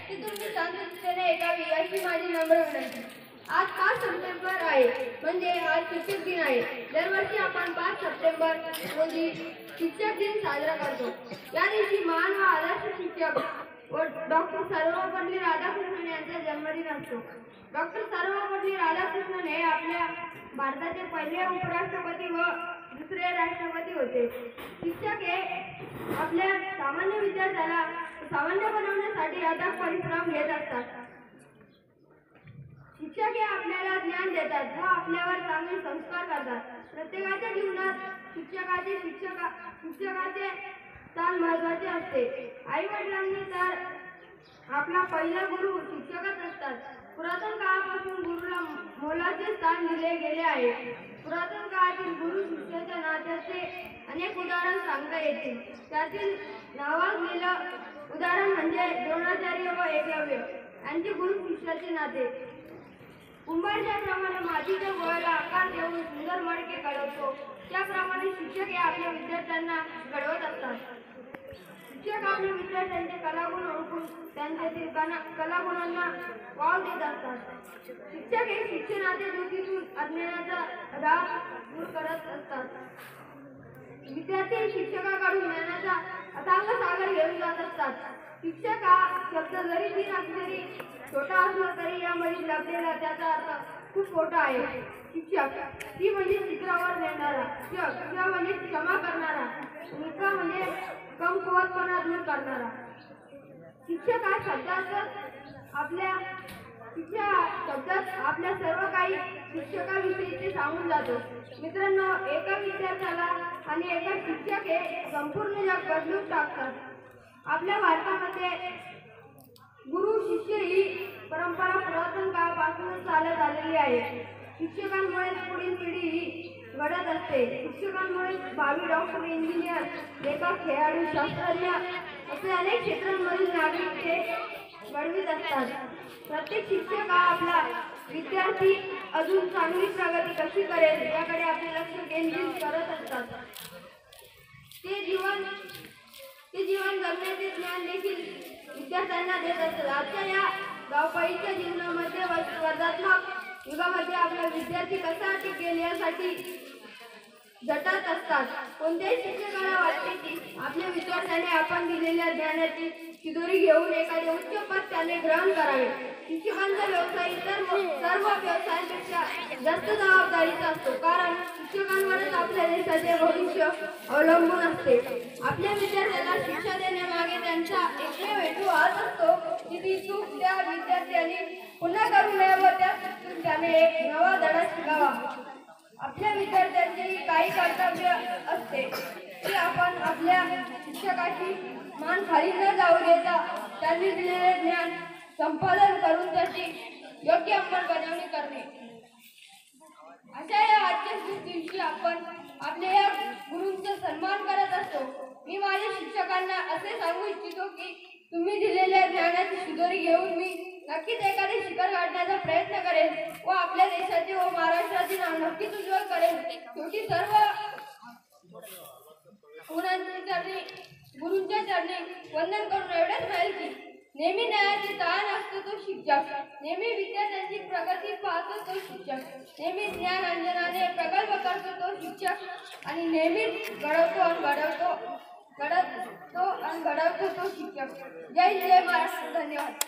की तुम्ही शांततेने ऐकावी अशी माझी नम्र विनंती. आज 5 सप्टेंबर आहे, म्हणजे आज शिक्षक दिन आहे. दरवर्षी आपण 5 सप्टेंबर रोजी शिक्षक दिन साजरा करतो. या दिवशी महान व आदर्श शिक्षक व डॉक्टर सर्वपल्ली राधाकृष्णन यांचा जन्मदिन असतो. डॉक्टर सर्वपल्ली राधाकृष्णन हे आपल्या भारताचे पहिले उपराष्ट्रपती व दुसरे राष्ट्रपती होते. शिक्षक हे आपल्या सामान्य विद्यार्थ्याला सामान्य बनवण्यासाठी अथक परिश्रम घेत असतात. शिक्षक हे आपल्याला ज्ञान देतात व आपल्यावर चांगले संस्कार करतात. प्रत्येकाच्या जीवनात शिक्षकाचे स्थान महत्त्वाचे असते. आई वडिलांनी तर आपला पहिला गुरु शिक्षकच असतात. पुरातन काळापासून गुरुला मोलाचे स्थान दिले गेले आहे. पुरातन काळातील गुरु शिष्याच्या नात्याचे अनेक उदाहरण सांगता येतील. त्यातील नावाजलेलं उदाहरण म्हणजे द्रोणाचार्य व एकलव्य यांचे गुरु शिष्याचे नाते. कुंभाराप्रमाणे मातीच्या गोळ्याला आकार देऊन सुंदर मडके घडवतो, त्याप्रमाणे शिक्षक हे आपल्या विद्यार्थ्यांना घडवत असतात. शिक्षक आपल्या विद्यार्थ्यांचे कलागुण ओळखून त्यांच्यातील कलागुणांना वाव देत असतात. शिक्षक हे शिक्षणाच्या ज्योतीतून अज्ञानाचा राग दूर करत असतात. विद्यार्थी शिक्षकाकडून ज्ञानाचा अथांग सागर घेऊन जात असतात. शिक्षक हा शब्द जरी 3 अक्षरी छोटा असला तरी यामध्ये लपलेला त्याचा अर्थ खूप मोठा आहे. शिक्षक ती म्हणजे शिखरावर नेणारा, श म्हणजे क्षमा करणारा, निका म्हणजे कमकुवतपणा दूर करणारा. शिक्षक हा शब्दात आपल्या सर्व काही शिक्षकाविषयीचे सांगून जातो. मित्रांनो, एका विद्यार्थ्याला आणि एका शिक्षक हे संपूर्ण जग बदलून टाकतात. आपल्या भारतामध्ये गुरु शिष्य ही परंपरा पुरातन काळापासूनच चालत आलेली आहे. शिक्षकांमुळे पुढील पिढी ही घडत असते. शिक्षकांमुळे भावी डॉक्टर, इंजिनियर, लेखक, खेळाडू, शास्त्रज्ञ असे अनेक क्षेत्रांमधील नागरिक ते घडवीत असतात. प्रत्येक शिक्षक हा आपला विद्यार्थी अजून चांगली प्रगती कशी करेल याकडे आपले लक्ष केंद्रित करत असतात. ते जीवन जगण्याचे ज्ञान देखील विद्यार्थ्यांना देत असतात. आजच्या या धावपळीच्या जीवनामध्ये व स्पर्धात्मक युगामध्ये आपला विद्यार्थी कसा टिकेल यासाठी झटत असतात. कोणत्याही शिक्षकाला वाटते की आपल्या विद्यार्थ्याने आपण दिलेल्या ज्ञानाची शिदोरी घेऊन एखादे उच्च पद त्याने ग्रहण करावे. शिक्षकांचा व्यवसाय इतर सर्व व्यवसायांपेक्षा जास्त जबाबदारीचा असतो, कारण शिक्षकांवरच आपल्या देशाचे भविष्य अवलंबून असते. आपल्या विद्यार्थ्याला शिक्षा देण्यामागे त्यांचा एकमेव हेतू हाच असतो की ती चूक त्या विद्यार्थ्यांनी पुन्हा करू नये व त्या चुकीतून त्याने एक नवा धडा शिकावा. आपल्या विद्यार्थ्यांचेही काही कर्तव्य असते की आपण आपल्या शिक्षकाची मान खाली न जाऊ देता त्यांनी दिलेले ज्ञान संपादन करून त्याची योग्य अंमलबजावणी करणे. अशा या आजच्या दिवशी आपण आपल्या या गुरूंचा सन्मान करत असतो. मी माझ्या शिक्षकांना असे सांगू इच्छितो की तुम्ही दिलेल्या ज्ञानाची शिदोरी घेऊन मी नक्कीच एखादे शिखर गाठण्याचा प्रयत्न करेन व आपल्या देशाचे व महाराष्ट्राचे नाव नक्कीच उज्ज्वल करेन. शेवटी सर्व गुरूंच्या चरणी वंदन करून एवढेच राहील की नेहमी न्यायाची ताण असतो तो शिक्षक, नेहमी विद्यार्थ्यांची प्रगती पाहतो तो शिक्षक, नेहमी ज्ञान अंजनाने प्रकल्प करतो तो शिक्षक आणि नेहमीच घडवतो आणि घडवतो तो शिक्षक. जय जय महाराष्ट्र. धन्यवाद.